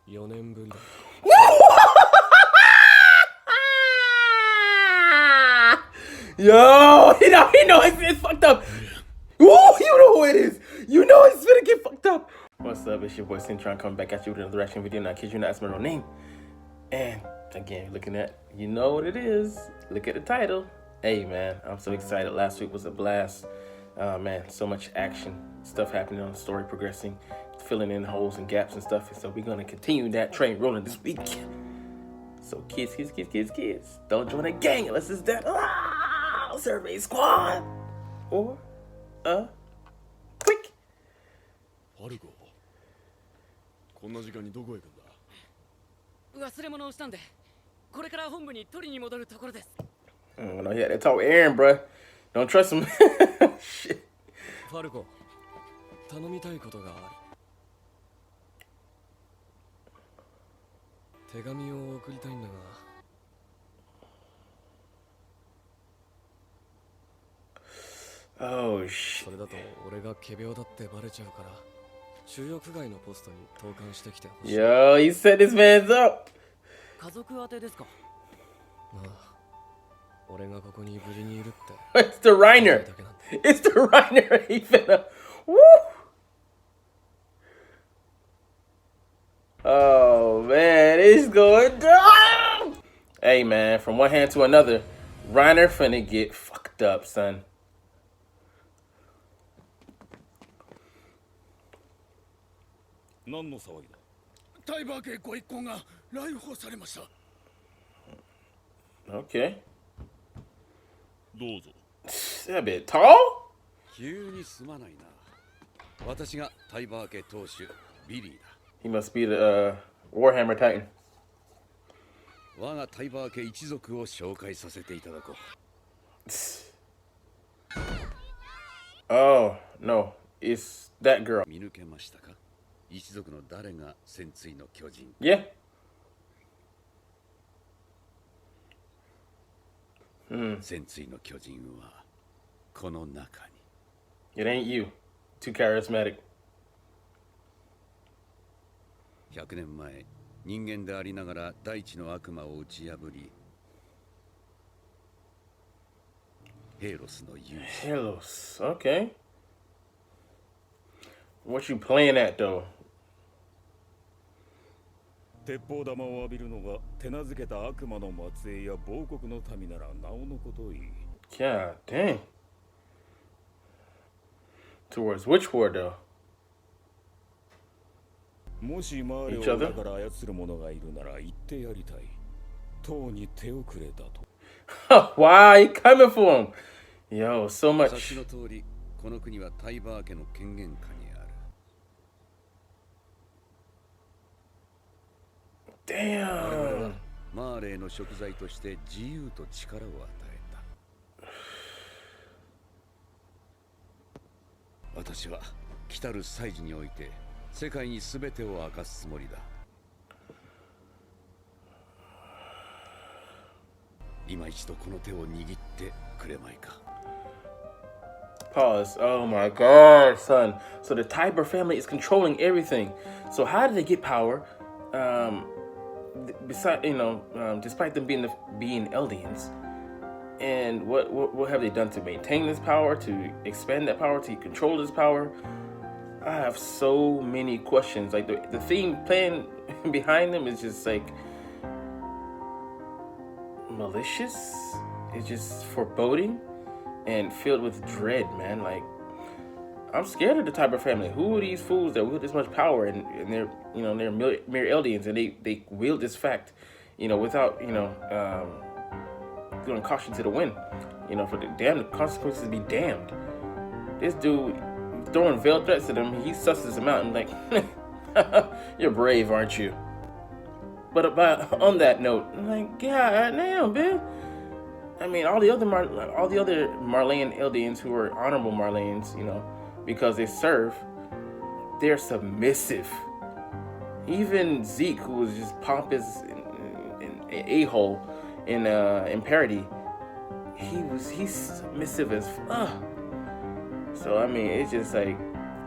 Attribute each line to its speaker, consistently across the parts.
Speaker 1: 4年ぶりだ。
Speaker 2: Yo, he know it's fucked up. Ooh, you know who it is. You know it's gonna get fucked up. What's up? It's your boy Cintron coming back at you with another reaction video. Now, kid you not, that's my real name. And again, looking at, you know what it is. Look at the title. Hey man, I'm so excited. Last week was a blast. Man, so much action, stuff happening on the story, progressing, filling in holes and gaps and stuff. And so we're gonna continue that train rolling this week. So kids, don't join a gang unless it's that survey squad or quick.
Speaker 1: ファルコ、こんな時間にどこへ行くんだ？
Speaker 3: 忘れ物をしたんで、これから本部に取りに戻るところです。
Speaker 2: No, he had to talk with Eren, bruh. Don't trust him. Shit.
Speaker 1: ファルコ、頼みたいことがある。手紙を送りたいんだが。
Speaker 2: Oh shit.
Speaker 1: それだと俺が仮病だってバレちゃうから、収容区外のポストに投函してきてほしい。
Speaker 2: Yo, he set his mans up.
Speaker 3: 家族宛てですか？
Speaker 1: まあ、俺がここに無事にいるって。
Speaker 2: It's the Reiner. It's the Reiner. He finna. Woo. Oh man, it's going down. Hey man, from one hand to another, Reiner finna get fucked up, son.
Speaker 4: 何の騒ぎだ？タイバー家ご一行が来訪されました。
Speaker 2: Okay.
Speaker 4: どうぞ。
Speaker 2: That a bit tall?
Speaker 5: 急にすまないな。私がタイバー家当主ビリーだ。
Speaker 2: He must be the Warhammer Titan.
Speaker 5: 我がタイバー家一族を紹介させていただこう。
Speaker 2: Oh no, it's that girl.
Speaker 5: 見抜けましたか？一族の誰が戦鎚の巨人？
Speaker 2: Yeah.
Speaker 5: 戦鎚の巨人はこの中に。
Speaker 2: It ain't you. Too charismatic.
Speaker 5: 100年前、人間でありながら大地の悪魔を打ち破り、ヘロスの勇士。
Speaker 2: Helos. Okay. What you playing at though?
Speaker 4: 鉄砲玉を浴びるのが手なずけた悪魔の末裔や亡国の民ならなおのこといい。
Speaker 2: God dang. Towards which war though?
Speaker 4: もしマーレをだから操る者がいるなら言ってやりたい。党に手をくれたと。
Speaker 2: Why you coming for him? Yo, so
Speaker 5: 先
Speaker 2: much.
Speaker 5: の通り、この国はタイバー家の権限下にある。
Speaker 2: Damn.
Speaker 5: マーレーの食材として自由と力を与えた。私は来たる祭事において世界に全てを明かすつもりだ。今一度この手を握ってくれまいか。
Speaker 2: Pause. Oh my god, son. So the Tiber family is controlling everything. So how did they get power? Besides, despite them being Eldians, and what have they done to maintain this power, to expand that power, to control this power? I have so many questions. Like the theme playing behind them is just like malicious. It's just foreboding and filled with dread, man. Like I'm scared of the Tiber family. Who are these fools that wield this much power and they're they're mere Eldians and they wield this fact, without doing caution to the wind, for the damn consequences to be damned. This dude throwing veiled threats to them, he susses them out and like, you're brave, aren't you? But on that note, I'm like, God damn, man. I mean, all the other Marleyan Eldians who are honorable Marleyans, because they serve, they're submissive. Even Zeke, who was just pompous and a-hole in parody, he's submissive as fuck. So I mean, it's just like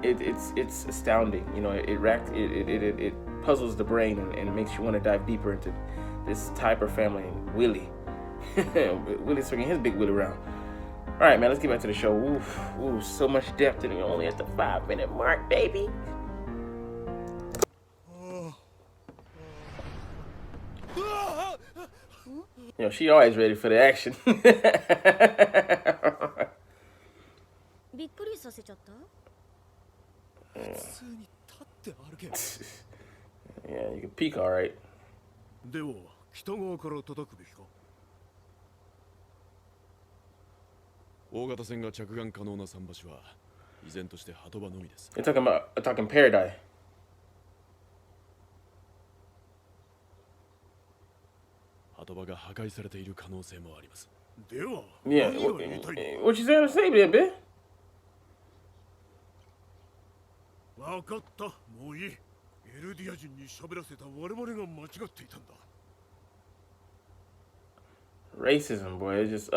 Speaker 2: it's astounding. It puzzles the brain and makes you want to dive deeper into this Typer family and Willie. Willie's swinging his big Willie around. All right, man, let's get back to the show. Ooh, so much depth, and we're only at the 5-minute mark, baby. You know, she always ready for the action.
Speaker 6: びっくりさせちゃった？
Speaker 2: Yeah, you can peek all right.
Speaker 1: では北側から叩くべきか。大型船が着岸可能な桟橋は依然として鳩場のみです。
Speaker 2: You're talking about attacking Paradise.
Speaker 1: 鳩場が破壊されている可能性もあります。では、
Speaker 2: Yeah, what you trying to say, baby?
Speaker 1: わかった、もういい。エルディア人に喋らせた我々が間違っていたんだ。
Speaker 2: Racism, boy. It's just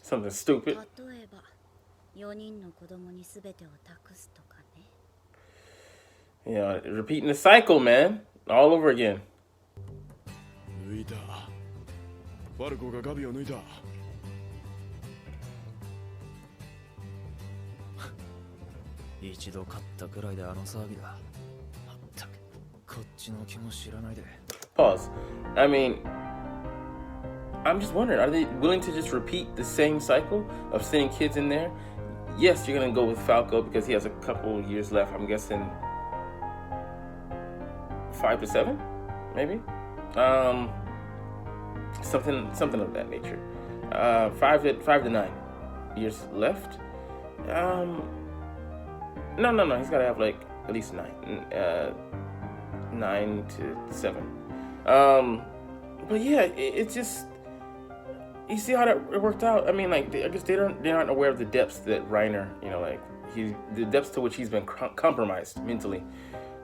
Speaker 2: something stupid.
Speaker 6: 例えば、4人の子供に全てを託すとかね。
Speaker 2: Yeah, repeating the cycle, man. All over again.
Speaker 1: 抜いた。バルコがガビを抜いた。
Speaker 3: 一度勝ったくらいであの騒ぎだ。まったく、こっちの気も知らないで。
Speaker 2: Pause. I mean, I'm just wondering, are they willing to just repeat the same cycle of sending kids in there? Yes, you're gonna go with Falco because he has a couple years left. I'm guessing 5 to 7, maybe. Something of that nature. 5 to 9 years left. No. He's gotta have like at least 9. 9 to 7. But yeah, it's just, you see how that worked out. I mean, like, I guess they aren't aware of the depths that Reiner, you know, like the depths to which he's been compromised mentally.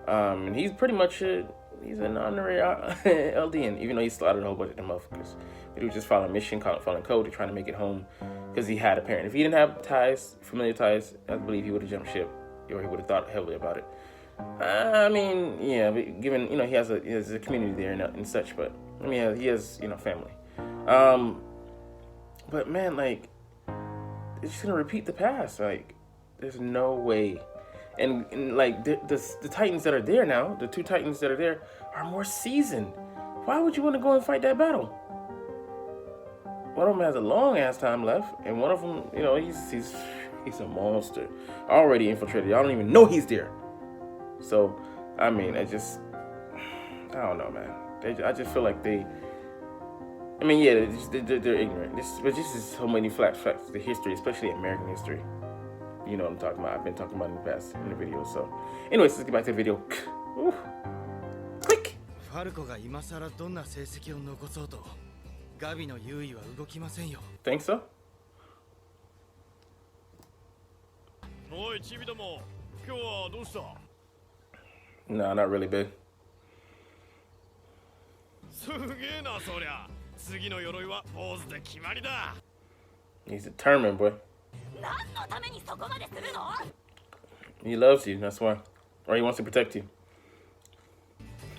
Speaker 2: And he's pretty much he's an honorary LDN, even though he slaughtered a whole bunch of them motherfuckers. But he was just following mission, following code, to trying to make it home because he had a parent. If he didn't have ties, familiar ties, I believe he would have jumped ship, or he would have thought heavily about it. I mean, yeah, but given, you know, he has a community there and such, but I mean, he has, you know, family. But man, like, it's just gonna repeat the past. Like, there's no way. And like the Titans that are there now, the 2 Titans that are there, are more seasoned. Why would you want to go and fight that battle? One of them has a long ass time left, and one of them, you know, he's a monster, already infiltrated. Y'all don't even know he's there. So, I mean, I don't know, man. I just feel like I mean, yeah, they're ignorant. But this is so many flashbacks to the history, especially American history. You know what I'm talking about. I've been talking about in the past in the video. So, anyways, let's get back to the video. Ooh. Quick.
Speaker 7: ファルコが今さらどんな成績を残そうと、ガビの優位は動きませんよ。
Speaker 2: Think so?
Speaker 1: おい、チビども、今日はどうした？
Speaker 2: No, not really, babe.
Speaker 1: すげえな、そりゃ。次の鎧はポーズで決まりだ。
Speaker 2: He's determined, boy.
Speaker 6: 何のためにそこまでするの？
Speaker 2: He loves you, that's why. Or he wants to protect you.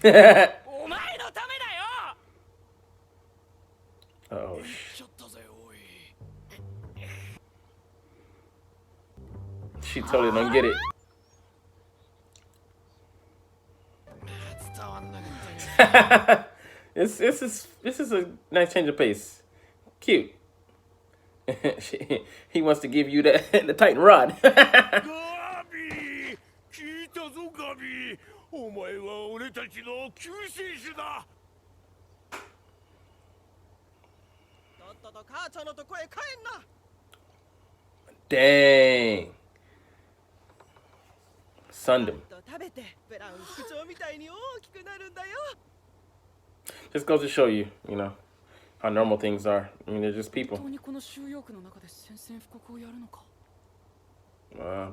Speaker 3: お前のためだよ。
Speaker 2: Uh-oh.
Speaker 1: ちょっとぜ、おい。
Speaker 2: She totally don't get it.
Speaker 1: 伝わんなかったよ。
Speaker 2: This is a nice change of pace. Cute. He wants to give you the Titan rod.
Speaker 1: ガビー、聞いたぞ、ガビー。お前は俺たちの救世主だ。
Speaker 7: とっとと母ちゃんのとこへ帰んな。
Speaker 2: Dang. Sunned him.
Speaker 7: 食べてブラウン副長みたいに大きくなるんだよ。
Speaker 2: Just goes to show you, you know, how normal things are. I mean, they're just people.
Speaker 3: 本当にこの収容区の中で宣戦布告をやるのか。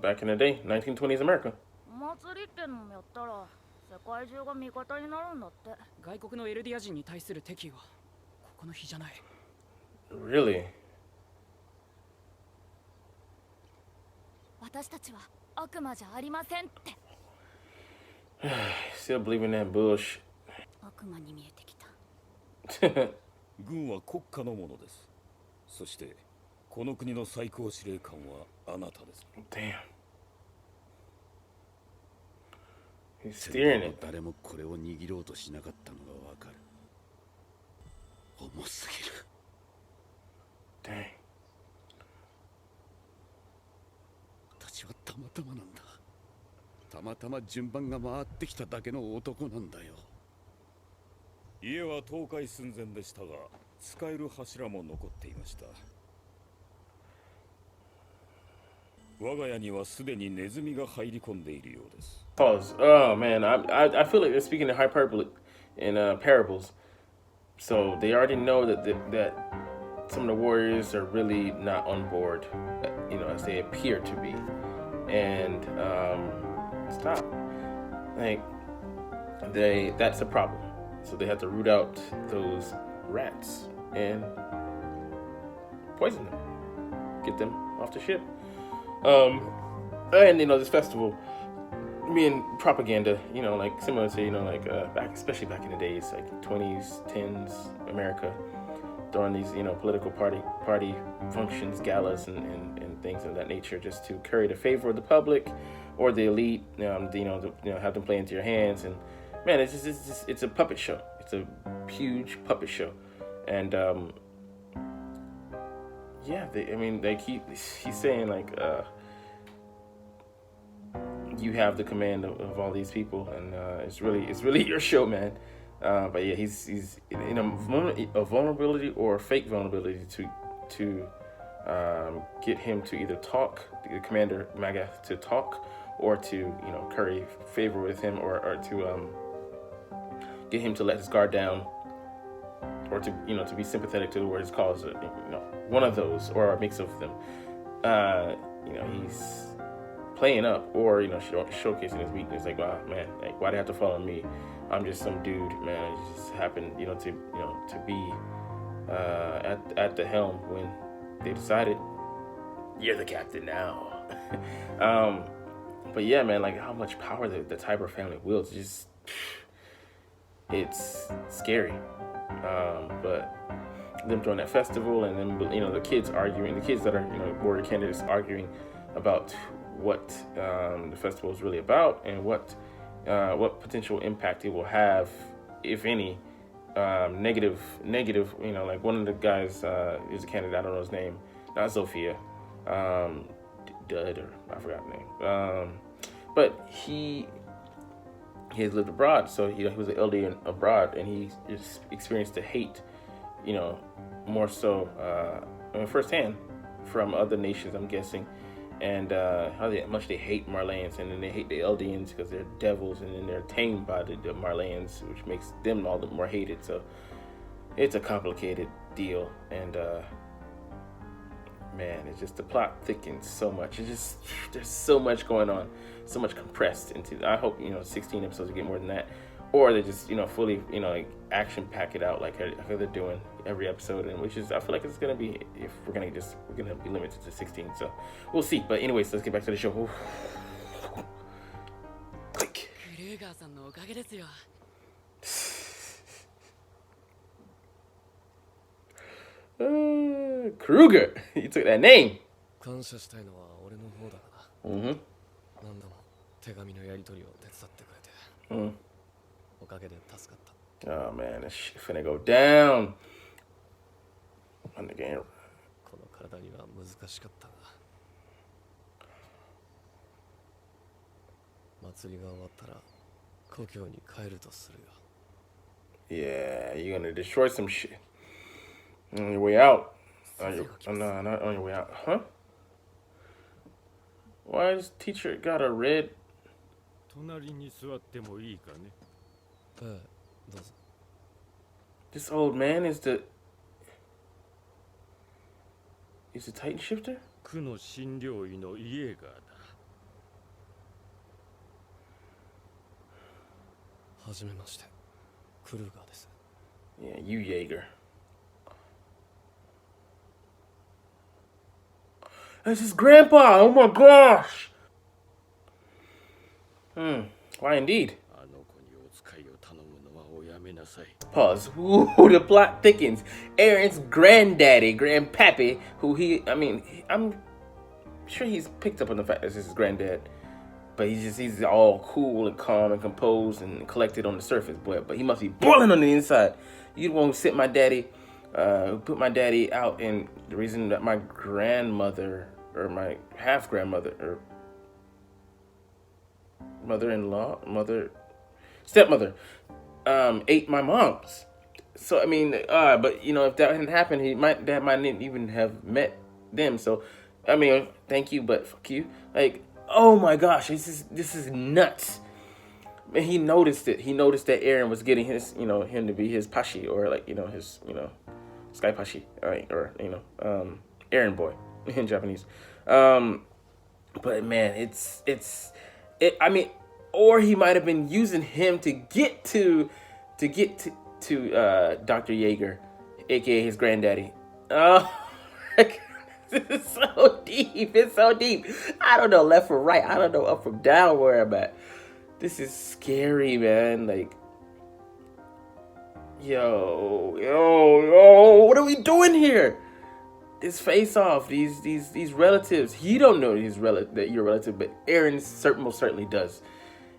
Speaker 2: Back in the day, 1920s America.
Speaker 6: 祭りってのもやったら世界中が味方になるんだって。
Speaker 3: 外国のエルディア人に対する敵意はここの日じゃない。
Speaker 2: Really?
Speaker 6: 私たちは悪魔じゃありませんって。
Speaker 2: Still believing that bullshit.
Speaker 6: 悪魔に見えてきた。
Speaker 4: 軍は国家のものです。そしてこの国の最高司令官はあなたです。
Speaker 2: Damn. He's steering it.
Speaker 5: 誰もこれを握ろうとしなかったのがわかる。重すぎる。
Speaker 2: Dang.
Speaker 5: 私はたまたまなんだ。たまたま順番が回ってきただけの男なんだよ。
Speaker 4: 家は倒壊寸前でしたが、使える柱も残っていました。我が家にはすでにネズミが入り込んでいるようです。
Speaker 2: Pause. Oh man, I feel like they're speaking in hyperbole in parables. So they already know that some of the warriors are really not on board, you know, as they appear to be. And stop. Like that's a problem. So they have to root out those rats and poison them, get them off the ship. And you know, this festival being propaganda, you know, like similar to, you know, like especially back in the days, like 20s, 10s, America, during these, you know, political party functions, galas, and things of that nature, just to curry the favor of the public or the elite, have them play into your hands. And man, it's a puppet show. It's a huge puppet show. And he's saying like, you have the command of all these people, and it's really your show, man. But yeah, he's in a vulnerability or a fake vulnerability to get him to either talk, the commander Magath, to talk, or to, you know, curry favor with him, or to get him to let his guard down, or to, you know, to be sympathetic to what his cause, you know, one of those, or a mix of them. You know, he's playing up, or, you know, showcasing his weakness. Like, wow, man, like, why do they have to follow me? I'm just some dude, man. It just happened, you know, to be at the helm when they decided you're the captain now. But yeah, man, like how much power the Tiber family wields, just it's scary. But them throwing that festival, and then, you know, the kids that are, you know, warrior candidates arguing about what the festival is really about, and what potential impact it will have, if any, negative. You know, like one of the guys is a candidate. I don't know his name. Not Zofia. Dud, or I forgot the name. But he has lived abroad, so he was an LD abroad, and he just experienced the hate, you know, more so firsthand from other nations, I'm guessing. And how much they hate Marleyans, and then they hate the Eldians because they're devils, and then they're tamed by the Marleyans, which makes them all the more hated. So it's a complicated deal, and man, it's just, the plot thickens so much. It's just, there's so much going on, so much compressed into. I hope, you know, 16 episodes will get more than that, or they just, you know, fully, you know, like action pack it out like they're doing every episode, and which is, I feel like it's gonna be, if we're gonna be limited to 16, so we'll see. But anyways, let's get back to the show. Click. Kruger, you took that name.
Speaker 3: 感謝したいのは俺の方だから。
Speaker 2: Mm-hmm.
Speaker 3: 何度も手紙のやり取りを手伝ってくれて、おかげで助かった。
Speaker 2: Oh man, this shit finna go down. On the game.
Speaker 3: この体には難しかったが、祭りが終わったら故郷に帰るとするよ。
Speaker 2: Yeah, you're gonna destroy some shit on your way out. No, not on your way out. Huh? Why does teacher got a red?
Speaker 1: 隣に座ってもいいかね。
Speaker 3: どうぞ。
Speaker 2: This old man is the Titan shifter?
Speaker 1: 区の診療医のイエーガーだ。
Speaker 3: はじめまして、クルーガーです。
Speaker 2: Yeah, you Jaeger. That's his grandpa. Oh my gosh. Why indeed?
Speaker 1: あの子にお使いを頼むのはおやめなさい。
Speaker 2: Pause. Ooh, the plot thickens. Eren's granddaddy, grandpappy, who I'm sure he's picked up on the fact that this is his granddad. But he's all cool and calm and composed and collected on the surface, but he must be boiling on the inside. You won't sit my daddy, put my daddy out, and the reason that my grandmother or my half grandmother or stepmother, ate my mom's. So I mean, but you know, if that hadn't happened, dad might not even have met them. So I mean, thank you, but fuck you. Like, oh my gosh, this is nuts. And he noticed it. He noticed that Eren was getting his, him to be his pashi, or like, his, sky pashi, right? Or, Eren boy in Japanese. But man, I mean, or he might have been using him to get to Dr. Jaeger, aka his granddaddy. Oh, this is so deep. It's so deep. I don't know left from right. I don't know up from down where I'm at. This is scary, man. Like, yo, what are we doing here? This face off, these relatives. He don't know that you're a relative, but Eren most certainly does.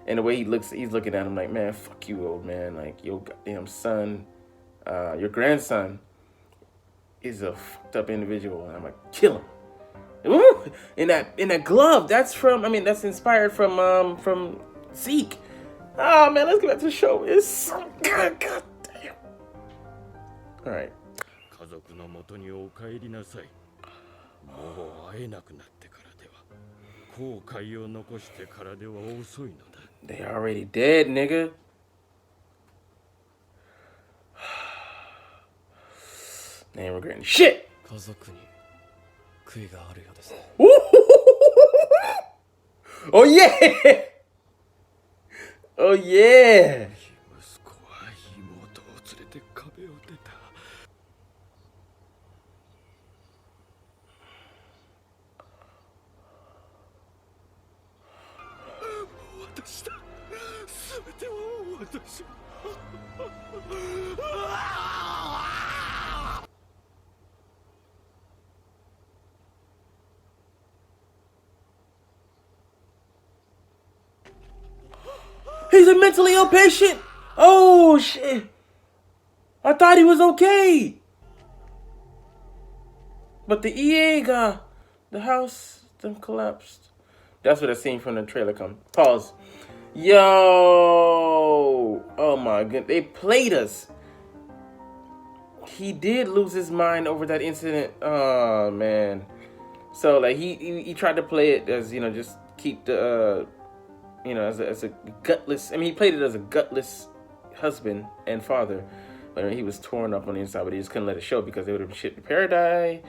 Speaker 2: And the way he's looking at him like, man, fuck you, old man. Like, your goddamn son, your grandson is a fucked up individual, and I'm gonna kill him. Ooh, in that glove, that's inspired from Zeke. Oh man, let's get back to the show. It's so good. God damn. All right.
Speaker 1: 家族の元にお帰りなさい。もう会えなくなってからでは、後悔を残してからでは遅いのだ。
Speaker 2: They already dead, nigga. They ain't regretting shit.
Speaker 3: 家族に悔いがあるようですね。
Speaker 2: Oh yeah! Oh yeah!
Speaker 1: 息子は妹を連れて壁を出た。私だ。すべては私。
Speaker 2: He's a mentally ill patient. Oh shit! I thought he was okay, but the EA got the house then collapsed. That's what I seen from the trailer come. Pause. Yo! Oh my goodness, they played us. He did lose his mind over that incident. Oh man. So like he tried to play it as just keep the as a gutless. I mean, he played it as a gutless husband and father, but he was torn up on the inside. But he just couldn't let it show because they would have been shipped to paradise.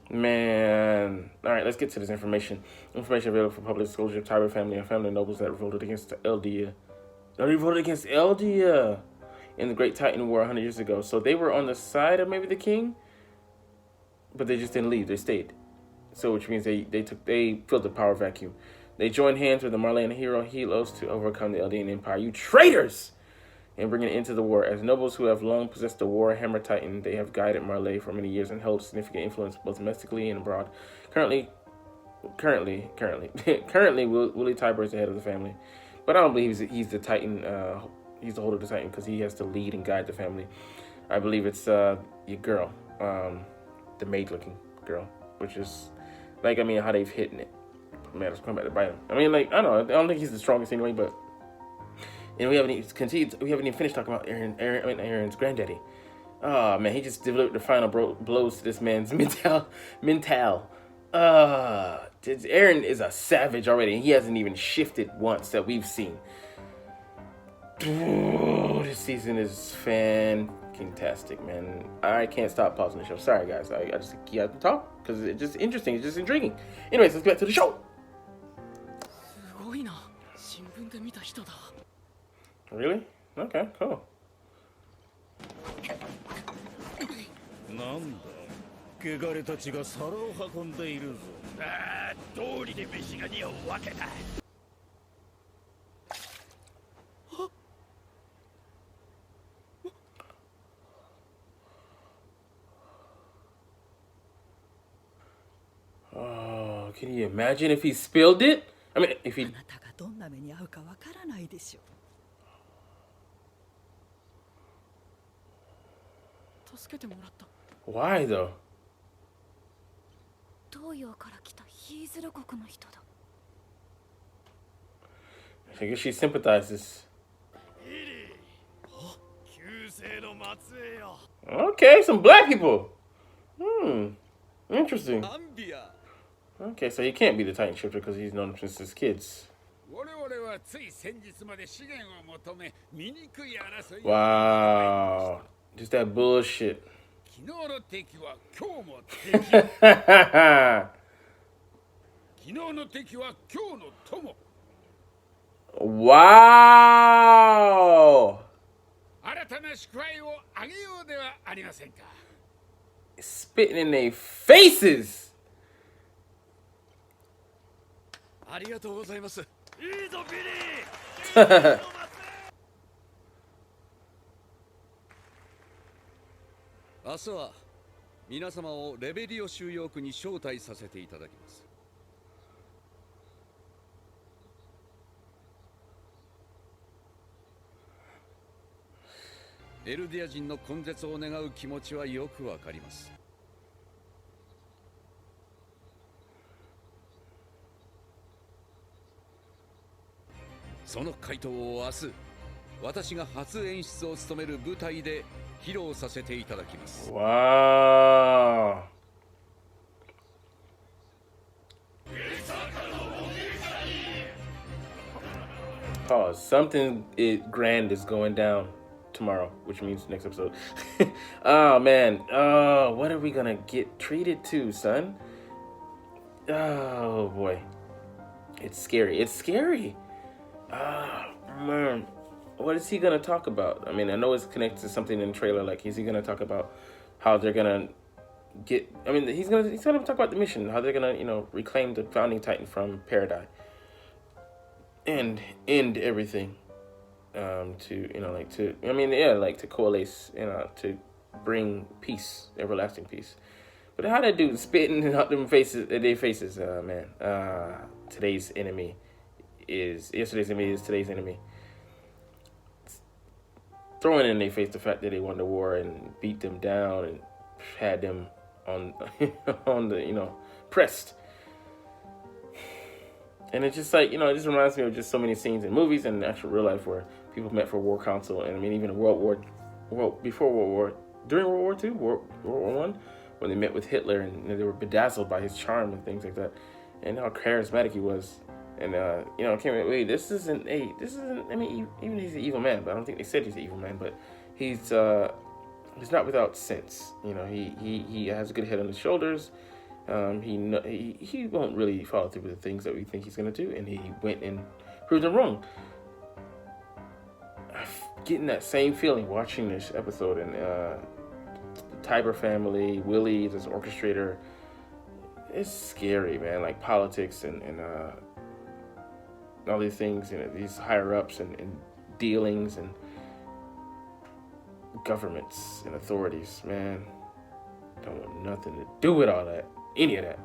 Speaker 2: Man, all right, let's get to this information. Information available for public disclosure of Tiber family and family nobles that revolted against Eldia. They revolted against Eldia in the Great Titan War 100 years ago. So they were on the side of maybe the king, but they just didn't leave. They stayed. So which means they filled the power vacuum. They joined hands with the Marleyan hero Helos to overcome the Eldian Empire. You traitors! And bring it into the war. As nobles who have long possessed the War Hammer Titan, they have guided Marley for many years and held significant influence both domestically and abroad. Currently, Willie Tiber is the head of the family. But I don't believe he's the Titan, he's the holder of the Titan because he has to lead and guide the family. I believe it's your girl, the maid-looking girl, which is, like, how they've hidden it. Man, let's come back to bite him. I don't think he's the strongest anyway, but we haven't even finished talking about Eren's granddaddy. Oh man, he just delivered the final blows to this man's mental. Eren is a savage already, and he hasn't even shifted once that we've seen. This season is fantastic, man. I can't stop pausing the show. Sorry guys, I just keep having to talk because it's just interesting, it's just intriguing. Anyways, let's get back to the show. Really? Okay, cool.
Speaker 4: なんだ、汚れたちが皿を運んでいるぞ。
Speaker 1: ああ、道理で飯が匂うわけだ。
Speaker 2: Oh, can you imagine if he spilled it? I mean, if
Speaker 8: あ
Speaker 2: he.
Speaker 8: なたがどんな目に遭うかわからないでしょう。助けてもらった。
Speaker 2: Why though?
Speaker 6: 東洋から来たヒーズル国の人だ。
Speaker 2: I guess she sympathizes.
Speaker 1: 旧姓の末裔よ。
Speaker 2: Okay, some black people. Interesting.
Speaker 5: アンビア
Speaker 2: Okay, so he can't be the Titan shifter because he's known him since his kids.
Speaker 4: 我々はつい先日まで資源を求め醜い争いを
Speaker 2: Wow. Just that bullshit.
Speaker 4: 昨日の敵は今日も敵。
Speaker 2: Wow.
Speaker 4: 昨日の敵は今日の友。新たな祝杯をあげようではありませんか。
Speaker 2: Spitting in their faces.
Speaker 5: ありがとうございます。
Speaker 1: いいぞビリー。
Speaker 5: 明日は皆様をレベリオ収容区に招待させていただきます。エルディア人の根絶を願う気持ちはよくわかります。その回答を明日、私が初演出を務める舞台で披露させていただきます。
Speaker 2: Wow. Oh, something grand is going down tomorrow, which means next episode. Oh man, what are we gonna get treated to, son? Oh boy, it's scary. It's scary. Oh man, what is he gonna talk about? I mean, I know it's connected to something in the trailer. Like, is he gonna talk about how they're gonna get? I mean, he's gonna talk about the mission, how they're gonna, reclaim the founding Titan from Paradise and end everything. To coalesce, to bring peace, everlasting peace. But how that dude spitting out their faces, man. Today's enemy is yesterday's enemy is today's enemy. Throwing in their face the fact that they won the war and beat them down and had them on on the pressed. And it's just like, it just reminds me of just so many scenes in movies and actual real life where people met for War Council. And I mean, even during World War II, World War I, when they met with Hitler and they were bedazzled by his charm and things like that, and how charismatic he was. And, this isn't, I mean, even he's an evil man, but I don't think they said he's an evil man, but he's not without sense. He has a good head on his shoulders. He won't really follow through with the things that we think he's going to do, and he went and proved them wrong. Getting that same feeling watching this episode, and the Tiber family, Willie, this orchestrator, it's scary, man. Like politics and all these things, these higher ups and dealings and governments and authorities, man. Don't want nothing to do with all that. Any of that.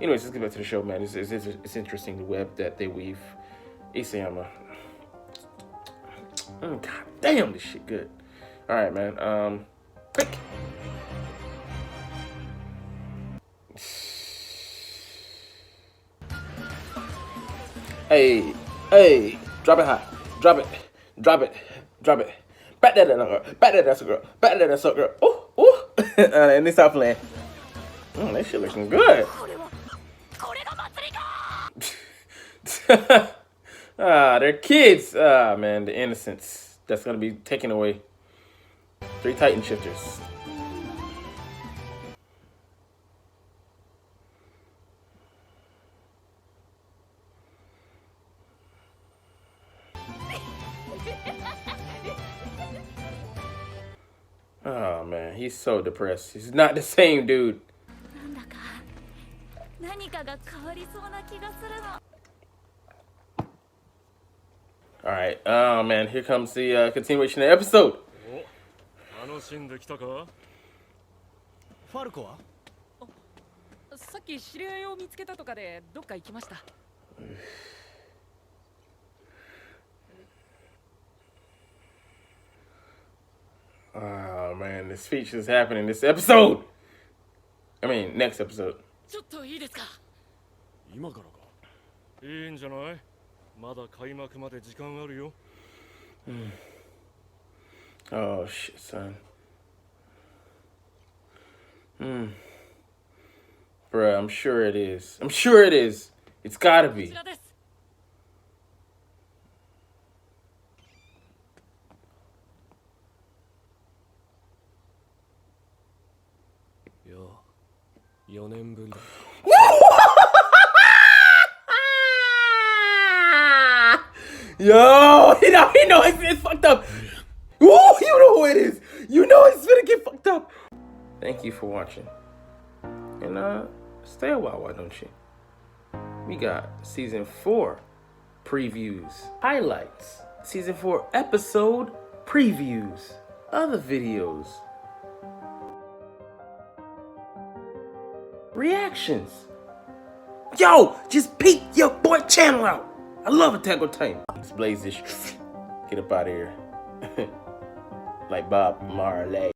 Speaker 2: Anyways, let's get back to the show, man. It's interesting, the web that they weave. Isayama. God damn, this shit good. All right, man. Quick. Hey, drop it high. Drop it. Back that girl. Back that girl. Ooh. And they stop playing. That shit looking good. They're kids. Man, the innocence that's gonna be taken away. 3 Titan shifters. Oh man, he's so depressed. He's not the same dude.
Speaker 6: 何かが変わりそうな気がするの。
Speaker 2: Alright, oh man, here comes the continuation of the episode.
Speaker 1: お、楽しんできたか？
Speaker 7: ファルコは？
Speaker 8: さっき知り合いを見つけたとかでどっか行きました。
Speaker 2: Oh man, this speech is happening this episode. I mean, next episode.
Speaker 8: ちょっといいですか？
Speaker 1: 今からか？いいんじゃない？まだ開幕まで時間あるよ。
Speaker 2: Oh shit, son. Bruh, I'm sure it is. I'm sure it is. It's gotta
Speaker 8: こ
Speaker 2: be.
Speaker 8: ちらです。
Speaker 3: よう、4年ぶりだ。
Speaker 2: Yo, he know it's fucked up. Ooh, you know who it is. You know it's gonna get fucked up. Thank you for watching. And stay a while, why don't you? We got season 4 previews, highlights, season 4 episode previews, other videos, reactions. Yo, just peek your boy channel out. I love Attack on Titan. Let's blaze this. Get up out of here. Like Bob Marley.